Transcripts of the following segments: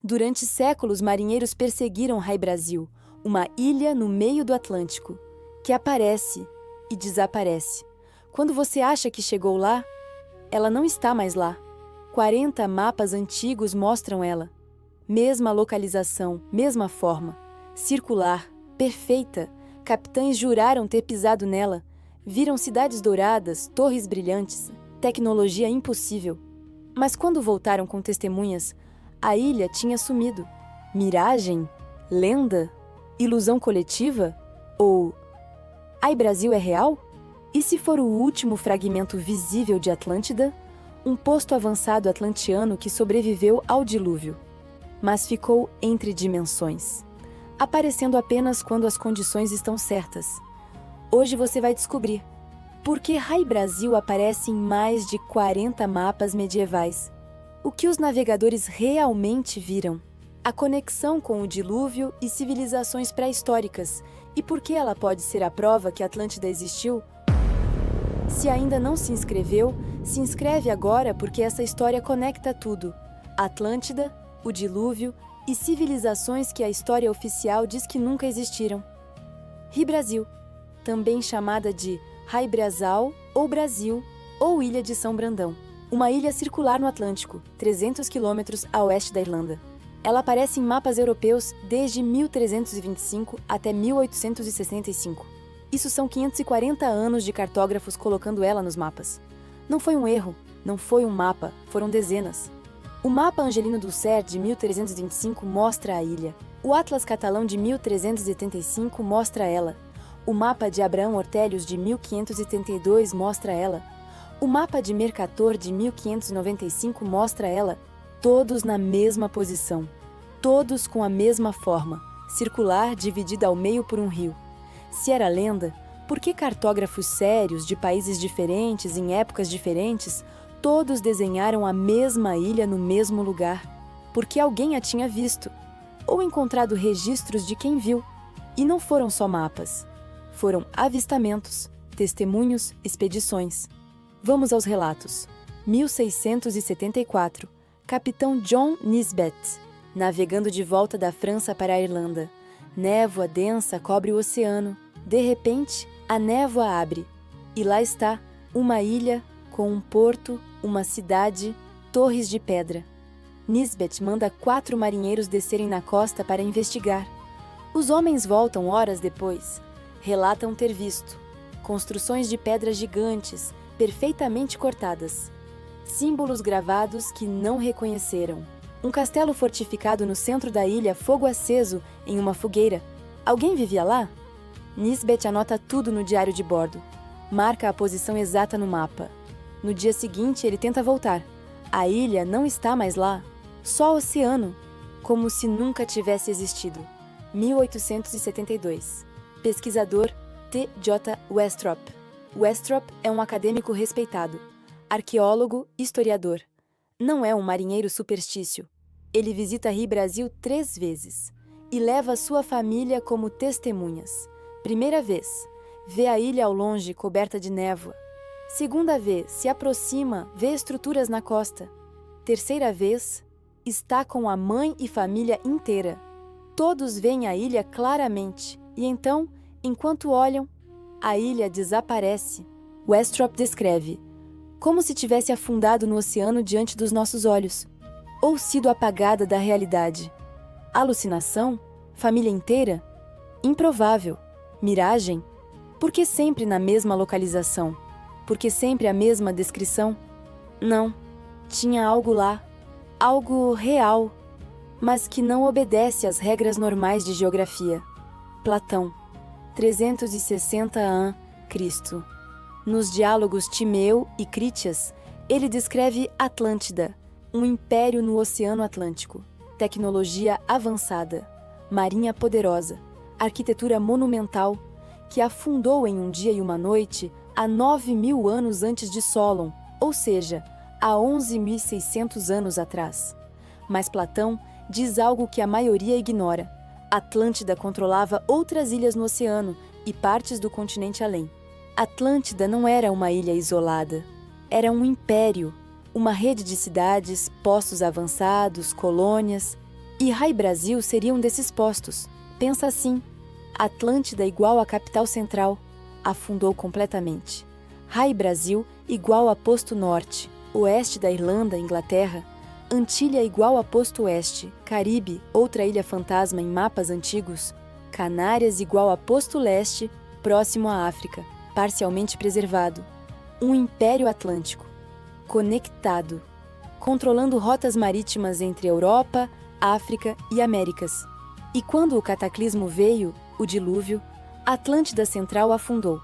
Durante séculos, marinheiros perseguiram Rai Brasil, uma ilha no meio do Atlântico, que aparece e desaparece. Quando você acha que chegou lá, ela não está mais lá. 40 mapas antigos mostram ela. Mesma localização, mesma forma. Circular, perfeita. Capitães juraram ter pisado nela. Viram cidades douradas, torres brilhantes, tecnologia impossível. Mas quando voltaram com testemunhas, a ilha tinha sumido. Miragem? Lenda? Ilusão coletiva? Ou Rai Brasil é real? E se for o último fragmento visível de Atlântida? Um posto avançado atlantiano que sobreviveu ao dilúvio, mas ficou entre dimensões, aparecendo apenas quando as condições estão certas. Hoje você vai descobrir por que Rai Brasil aparece em mais de 40 mapas medievais, o que os navegadores realmente viram, a conexão com o dilúvio e civilizações pré-históricas, e por que ela pode ser a prova que Atlântida existiu. Se ainda não se inscreveu, se inscreve agora porque essa história conecta tudo: Atlântida, o dilúvio e civilizações que a história oficial diz que nunca existiram. Rai Brasil, também chamada de Rai Brasal ou Brasil ou Ilha de São Brandão, uma ilha circular no Atlântico, 300 quilômetros a oeste da Irlanda. Ela aparece em mapas europeus desde 1325 até 1865. Isso são 540 anos de cartógrafos colocando ela nos mapas. Não foi um erro, não foi um mapa, foram dezenas. O mapa Angelino Dussert de 1325 mostra a ilha. O Atlas Catalão de 1385 mostra ela. O mapa de Abraão Ortelius de 1572 mostra ela. O mapa de Mercator de 1595 mostra ela. Todos na mesma posição. Todos com a mesma forma, circular dividida ao meio por um rio. Se era lenda, por que cartógrafos sérios de países diferentes, em épocas diferentes, todos desenharam a mesma ilha no mesmo lugar? Porque alguém a tinha visto, ou encontrado registros de quem viu. E não foram só mapas. Foram avistamentos, testemunhos, expedições. Vamos aos relatos. 1674. Capitão John Nisbet, navegando de volta da França para a Irlanda. Névoa densa cobre o oceano. De repente, a névoa abre, e lá está, uma ilha com um porto, uma cidade, torres de pedra. Nisbet manda 4 marinheiros descerem na costa para investigar. Os homens voltam horas depois. Relatam ter visto construções de pedras gigantes, perfeitamente cortadas. Símbolos gravados que não reconheceram. Um castelo fortificado no centro da ilha, fogo aceso em uma fogueira. Alguém vivia lá? Nisbet anota tudo no diário de bordo. Marca a posição exata no mapa. No dia seguinte, ele tenta voltar. A ilha não está mais lá. Só oceano. Como se nunca tivesse existido. 1872. Pesquisador T. J. Westrop. Westrop é um acadêmico respeitado. Arqueólogo, historiador. Não é um marinheiro superstício. Ele visita Rai Brasil 3 vezes. E leva sua família como testemunhas. Primeira vez, vê a ilha ao longe coberta de névoa. Segunda vez, se aproxima, vê estruturas na costa. Terceira vez, está com a mãe e família inteira. Todos veem a ilha claramente, e então, enquanto olham, a ilha desaparece. Westrop descreve, como se tivesse afundado no oceano diante dos nossos olhos, ou sido apagada da realidade. Alucinação? Família inteira? Improvável. Miragem? Por que sempre na mesma localização? Por que sempre a mesma descrição? Não. Tinha algo lá. Algo real. Mas que não obedece às regras normais de geografia. Platão. 360 a.C. Nos diálogos Timeu e Critias, ele descreve Atlântida, um império no Oceano Atlântico. Tecnologia avançada. Marinha poderosa. Arquitetura monumental, que afundou em um dia e uma noite há 9.000 anos antes de Solon, ou seja, há 11.600 anos atrás. Mas Platão diz algo que a maioria ignora. Atlântida controlava outras ilhas no oceano e partes do continente além. Atlântida não era uma ilha isolada. Era um império, uma rede de cidades, postos avançados, colônias. E Rai Brasil seria um desses postos. Pensa assim: Atlântida igual à capital central, afundou completamente. Rai Brasil igual a posto norte, oeste da Irlanda, Inglaterra. Antilha igual a posto oeste, Caribe, outra ilha fantasma em mapas antigos. Canárias igual a posto leste, próximo à África, parcialmente preservado. Um império atlântico, conectado, controlando rotas marítimas entre Europa, África e Américas. E quando o cataclismo veio, o dilúvio, a Atlântida Central afundou,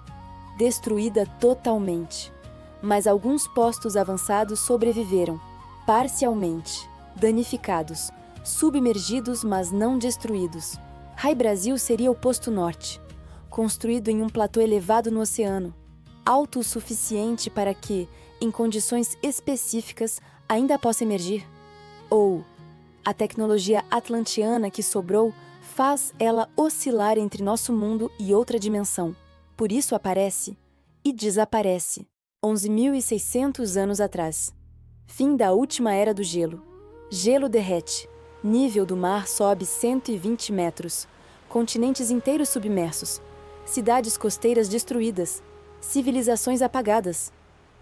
destruída totalmente. Mas alguns postos avançados sobreviveram, parcialmente, danificados, submergidos, mas não destruídos. Rai Brasil seria o posto norte, construído em um platô elevado no oceano, alto o suficiente para que, em condições específicas, ainda possa emergir. Ou a tecnologia atlantiana que sobrou faz ela oscilar entre nosso mundo e outra dimensão. Por isso aparece e desaparece. 11.600 anos atrás. Fim da última era do gelo. Gelo derrete. Nível do mar sobe 120 metros. Continentes inteiros submersos. Cidades costeiras destruídas. Civilizações apagadas.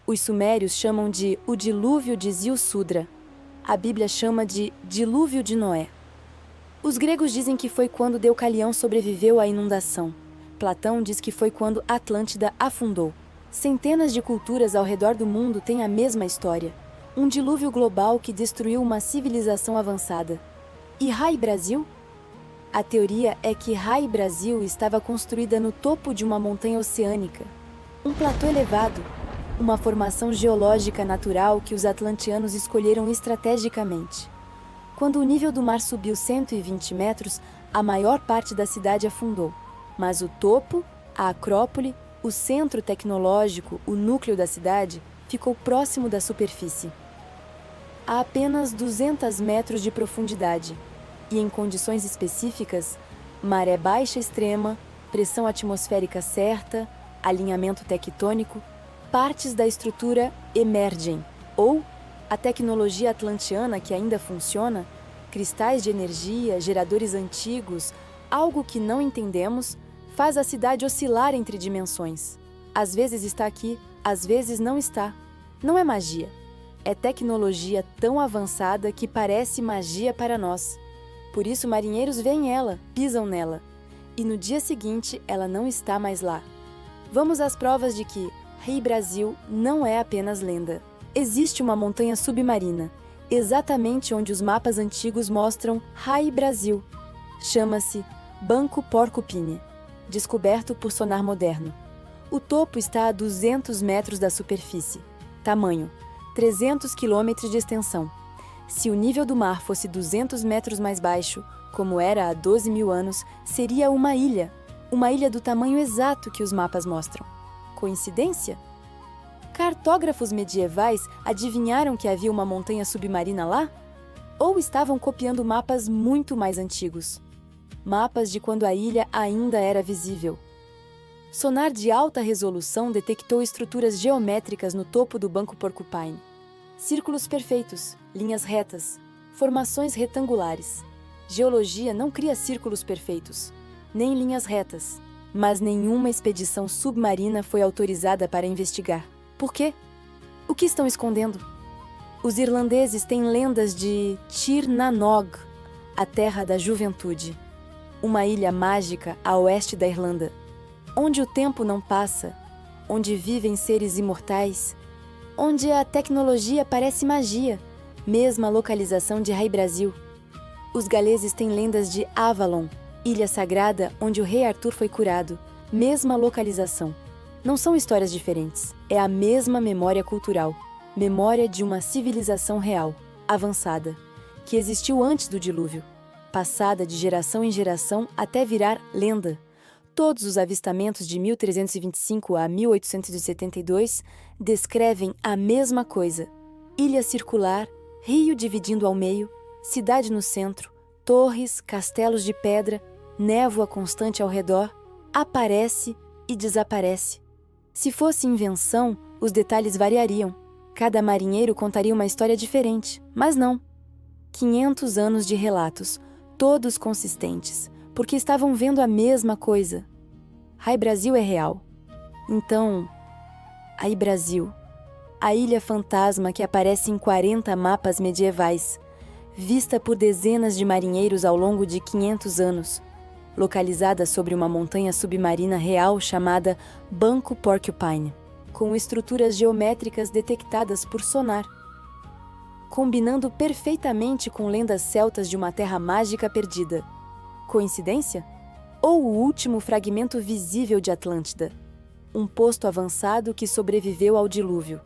Os sumérios chamam de o dilúvio de Ziusudra. A Bíblia chama de dilúvio de Noé. Os gregos dizem que foi quando Deucalião sobreviveu à inundação. Platão diz que foi quando Atlântida afundou. Centenas de culturas ao redor do mundo têm a mesma história. Um dilúvio global que destruiu uma civilização avançada. E Rai Brasil? A teoria é que Rai Brasil estava construída no topo de uma montanha oceânica. Um platô elevado, uma formação geológica natural que os atlantianos escolheram estrategicamente. Quando o nível do mar subiu 120 metros, a maior parte da cidade afundou. Mas o topo, a acrópole, o centro tecnológico, o núcleo da cidade, ficou próximo da superfície. A apenas 200 metros de profundidade. E em condições específicas, maré baixa extrema, pressão atmosférica certa, alinhamento tectônico, partes da estrutura emergem, ou a tecnologia atlantiana que ainda funciona, cristais de energia, geradores antigos, algo que não entendemos, faz a cidade oscilar entre dimensões. Às vezes está aqui, às vezes não está. Não é magia. É tecnologia tão avançada que parece magia para nós. Por isso marinheiros veem ela, pisam nela. E no dia seguinte ela não está mais lá. Vamos às provas de que Rai Brasil não é apenas lenda. Existe uma montanha submarina, exatamente onde os mapas antigos mostram Rai Brasil. Chama-se Banco Porcupine, descoberto por sonar moderno. O topo está a 200 metros da superfície. Tamanho: 300 quilômetros de extensão. Se o nível do mar fosse 200 metros mais baixo, como era há 12 mil anos, seria uma ilha do tamanho exato que os mapas mostram. Coincidência? Cartógrafos medievais adivinharam que havia uma montanha submarina lá? Ou estavam copiando mapas muito mais antigos? Mapas de quando a ilha ainda era visível. Sonar de alta resolução detectou estruturas geométricas no topo do Banco Porcupine. Círculos perfeitos, linhas retas, formações retangulares. Geologia não cria círculos perfeitos, nem linhas retas, mas nenhuma expedição submarina foi autorizada para investigar. Por quê? O que estão escondendo? Os irlandeses têm lendas de Tir na Nog, a terra da juventude, uma ilha mágica a oeste da Irlanda, onde o tempo não passa, onde vivem seres imortais, onde a tecnologia parece magia, mesma localização de Rai Brasil. Os galeses têm lendas de Avalon, ilha sagrada onde o rei Arthur foi curado, mesma localização. Não são histórias diferentes, é a mesma memória cultural, memória de uma civilização real, avançada, que existiu antes do dilúvio, passada de geração em geração até virar lenda. Todos os avistamentos de 1325 a 1872 descrevem a mesma coisa: ilha circular, rio dividindo ao meio, cidade no centro, torres, castelos de pedra, névoa constante ao redor, aparece e desaparece. Se fosse invenção, os detalhes variariam. Cada marinheiro contaria uma história diferente, mas não. 500 anos de relatos, todos consistentes, porque estavam vendo a mesma coisa. Rai Brasil é real. Então, Aí Brasil, a ilha fantasma que aparece em 40 mapas medievais, vista por dezenas de marinheiros ao longo de 500 anos, localizada sobre uma montanha submarina real chamada Banco Porcupine, com estruturas geométricas detectadas por sonar, combinando perfeitamente com lendas celtas de uma terra mágica perdida. Coincidência? Ou o último fragmento visível de Atlântida? Um posto avançado que sobreviveu ao dilúvio,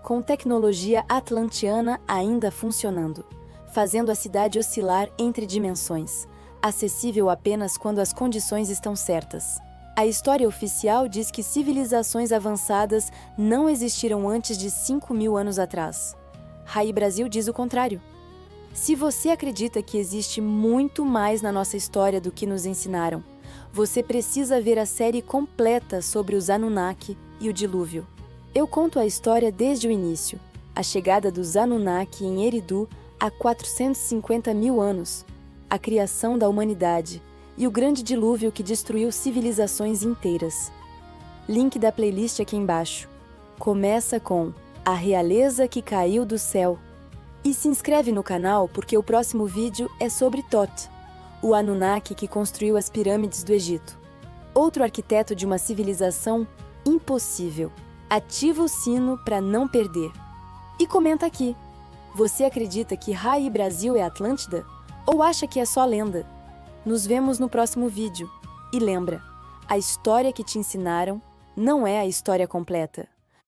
com tecnologia atlantiana ainda funcionando, fazendo a cidade oscilar entre dimensões, acessível apenas quando as condições estão certas. A história oficial diz que civilizações avançadas não existiram antes de 5.000 anos atrás. Rai Brasil diz o contrário. Se você acredita que existe muito mais na nossa história do que nos ensinaram, você precisa ver a série completa sobre os Anunnaki e o dilúvio. Eu conto a história desde o início, a chegada dos Anunnaki em Eridu há 450.000 anos, a criação da humanidade e o grande dilúvio que destruiu civilizações inteiras. Link da playlist aqui embaixo. Começa com A Realeza que Caiu do Céu. E se inscreve no canal porque o próximo vídeo é sobre Thoth, o Anunnaki que construiu as pirâmides do Egito. Outro arquiteto de uma civilização impossível. Ativa o sino para não perder. E comenta aqui. Você acredita que Rai Brasil é Atlântida? Ou acha que é só lenda? Nos vemos no próximo vídeo. E lembra, a história que te ensinaram não é a história completa.